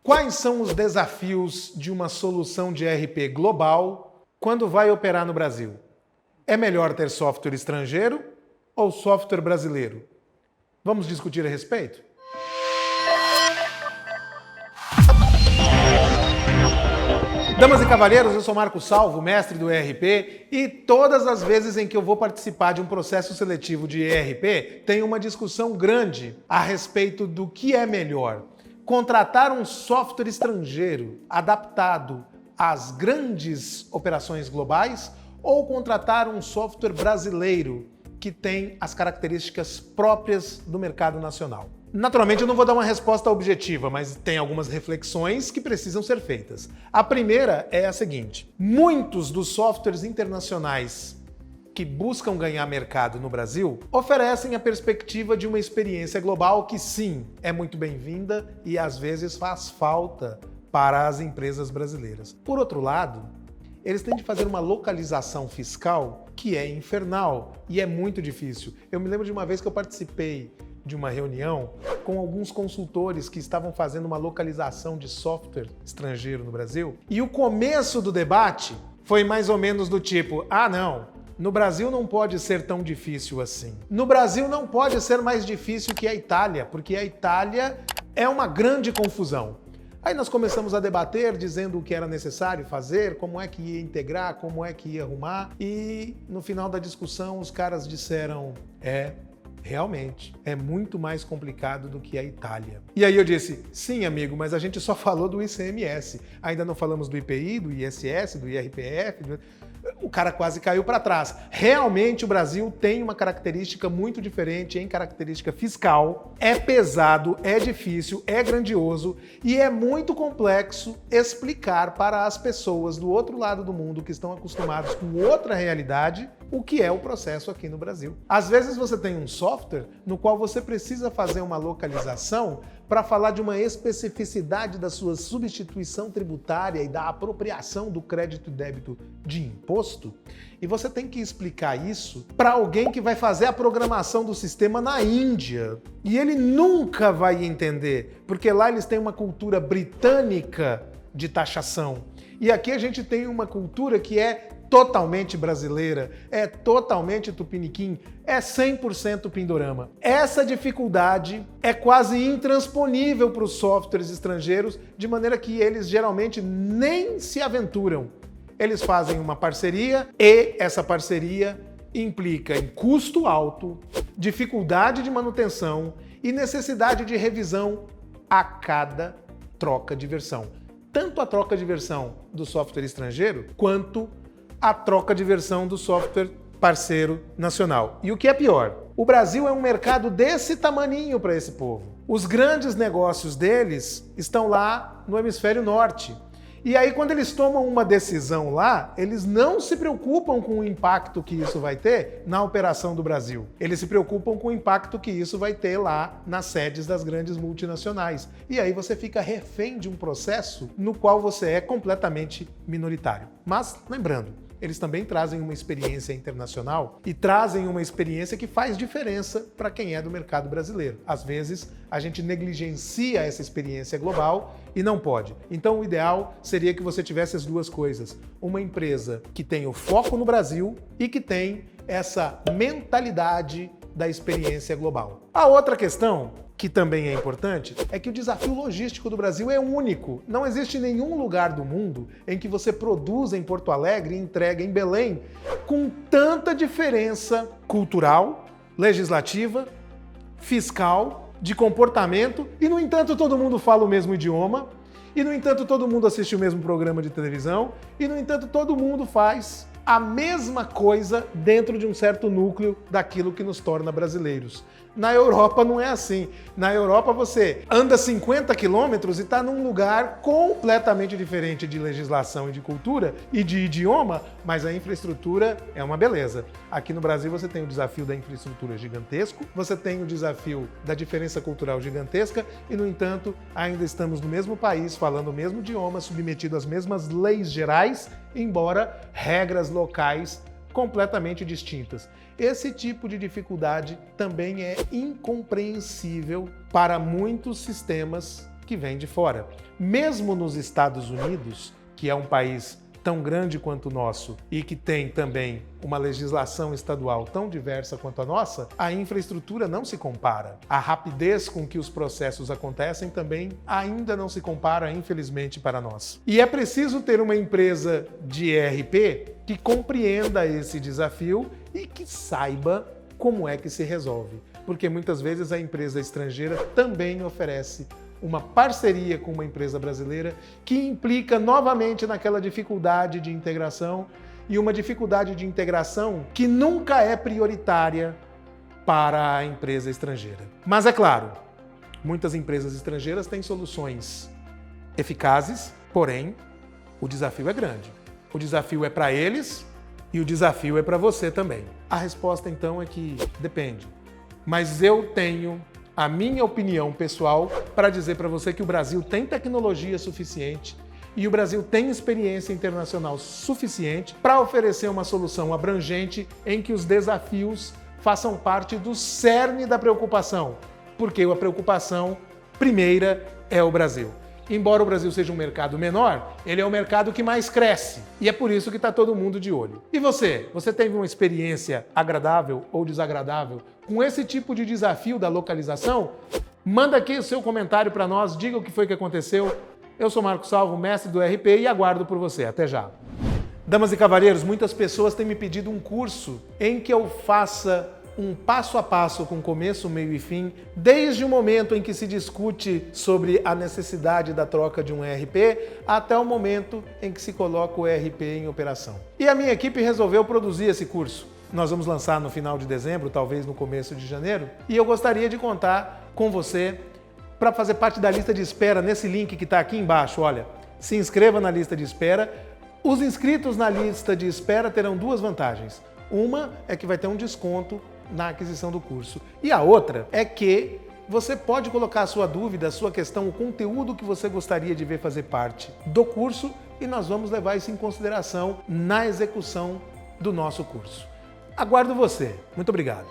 Quais são os desafios de uma solução de ERP global quando vai operar no Brasil? É melhor ter software estrangeiro ou software brasileiro? Vamos discutir a respeito? Damas e cavalheiros, eu sou Marco Salvo, mestre do ERP, e todas as vezes em que eu vou participar de um processo seletivo de ERP, tem uma discussão grande a respeito do que é melhor. Contratar um software estrangeiro adaptado às grandes operações globais ou contratar um software brasileiro que tem as características próprias do mercado nacional. Naturalmente eu não vou dar uma resposta objetiva, mas tem algumas reflexões que precisam ser feitas. A primeira é a seguinte: muitos dos softwares internacionais que buscam ganhar mercado no Brasil oferecem a perspectiva de uma experiência global que sim, é muito bem-vinda e às vezes faz falta para as empresas brasileiras. Por outro lado, eles têm de fazer uma localização fiscal que é infernal e é muito difícil. Eu me lembro de uma vez que eu participei de uma reunião com alguns consultores que estavam fazendo uma localização de software estrangeiro no Brasil, e o começo do debate foi mais ou menos do tipo: ah, não, no Brasil não pode ser tão difícil assim. No Brasil não pode ser mais difícil que a Itália, porque a Itália é uma grande confusão. Aí nós começamos a debater, dizendo o que era necessário fazer, como é que ia integrar, como é que ia arrumar, e no final da discussão os caras disseram: realmente, é muito mais complicado do que a Itália. E aí eu disse: sim, amigo, mas a gente só falou do ICMS. Ainda não falamos do IPI, do ISS, do IRPF. O cara quase caiu para trás. Realmente o Brasil tem uma característica muito diferente em característica fiscal. É pesado, é difícil, é grandioso e é muito complexo explicar para as pessoas do outro lado do mundo que estão acostumados com outra realidade o que é o processo aqui no Brasil. Às vezes você tem um software no qual você precisa fazer uma localização para falar de uma especificidade da sua substituição tributária e da apropriação do crédito e débito de imposto, e você tem que explicar isso para alguém que vai fazer a programação do sistema na Índia. E ele nunca vai entender, porque lá eles têm uma cultura britânica de taxação. E aqui a gente tem uma cultura que é totalmente brasileira, é totalmente tupiniquim, é 100% pindorama. Essa dificuldade é quase intransponível para os softwares estrangeiros, de maneira que eles geralmente nem se aventuram. Eles fazem uma parceria e essa parceria implica em custo alto, dificuldade de manutenção e necessidade de revisão a cada troca de versão. Tanto a troca de versão do software estrangeiro, quanto a troca de versão do software parceiro nacional. E o que é pior, o Brasil é um mercado desse tamaninho para esse povo. Os grandes negócios deles estão lá no hemisfério norte. E aí, quando eles tomam uma decisão lá, eles não se preocupam com o impacto que isso vai ter na operação do Brasil. Eles se preocupam com o impacto que isso vai ter lá nas sedes das grandes multinacionais. E aí você fica refém de um processo no qual você é completamente minoritário. Mas, lembrando, eles também trazem uma experiência internacional e trazem uma experiência que faz diferença para quem é do mercado brasileiro. Às vezes, a gente negligencia essa experiência global e não pode. Então, o ideal seria que você tivesse as duas coisas. Uma empresa que tem o foco no Brasil e que tem essa mentalidade da experiência global. A outra questão, que também é importante, é que o desafio logístico do Brasil é único. Não existe nenhum lugar do mundo em que você produza em Porto Alegre e entrega em Belém com tanta diferença cultural, legislativa, fiscal, de comportamento, e no entanto todo mundo fala o mesmo idioma, e no entanto todo mundo assiste o mesmo programa de televisão, e no entanto todo mundo faz a mesma coisa dentro de um certo núcleo daquilo que nos torna brasileiros. Na Europa não é assim. Na Europa você anda 50 quilômetros e está num lugar completamente diferente de legislação e de cultura e de idioma, mas a infraestrutura é uma beleza. Aqui no Brasil você tem o desafio da infraestrutura gigantesco, você tem o desafio da diferença cultural gigantesca e, no entanto, ainda estamos no mesmo país, falando o mesmo idioma, submetido às mesmas leis gerais, embora regras locais completamente distintas. Esse tipo de dificuldade também é incompreensível para muitos sistemas que vem de fora. Mesmo nos Estados Unidos, que é um país tão grande quanto o nosso e que tem também uma legislação estadual tão diversa quanto a nossa, a infraestrutura não se compara. A rapidez com que os processos acontecem também ainda não se compara, infelizmente, para nós. E é preciso ter uma empresa de ERP que compreenda esse desafio e que saiba como é que se resolve. Porque muitas vezes a empresa estrangeira também oferece uma parceria com uma empresa brasileira que implica novamente naquela dificuldade de integração e uma dificuldade de integração que nunca é prioritária para a empresa estrangeira. Mas é claro, muitas empresas estrangeiras têm soluções eficazes, porém o desafio é grande. O desafio é para eles e o desafio é para você também. A resposta então é que depende. Mas eu tenho a minha opinião pessoal para dizer para você que o Brasil tem tecnologia suficiente e o Brasil tem experiência internacional suficiente para oferecer uma solução abrangente em que os desafios façam parte do cerne da preocupação, porque a preocupação primeira é o Brasil. Embora o Brasil seja um mercado menor, ele é o mercado que mais cresce. E é por isso que está todo mundo de olho. E você? Você teve uma experiência agradável ou desagradável com esse tipo de desafio da localização? Manda aqui o seu comentário para nós, diga o que foi que aconteceu. Eu sou Marco Salvo, mestre do ERP, e aguardo por você. Até já. Damas e cavalheiros, muitas pessoas têm me pedido um curso em que eu faça um passo a passo com começo, meio e fim, desde o momento em que se discute sobre a necessidade da troca de um ERP até o momento em que se coloca o ERP em operação. E a minha equipe resolveu produzir esse curso. Nós vamos lançar no final de dezembro, talvez no começo de janeiro, e eu gostaria de contar com você para fazer parte da lista de espera nesse link que está aqui embaixo. Olha, se inscreva na lista de espera. Os inscritos na lista de espera terão duas vantagens. Uma é que vai ter um desconto na aquisição do curso. E a outra é que você pode colocar a sua dúvida, a sua questão, o conteúdo que você gostaria de ver fazer parte do curso e nós vamos levar isso em consideração na execução do nosso curso. Aguardo você. Muito obrigado.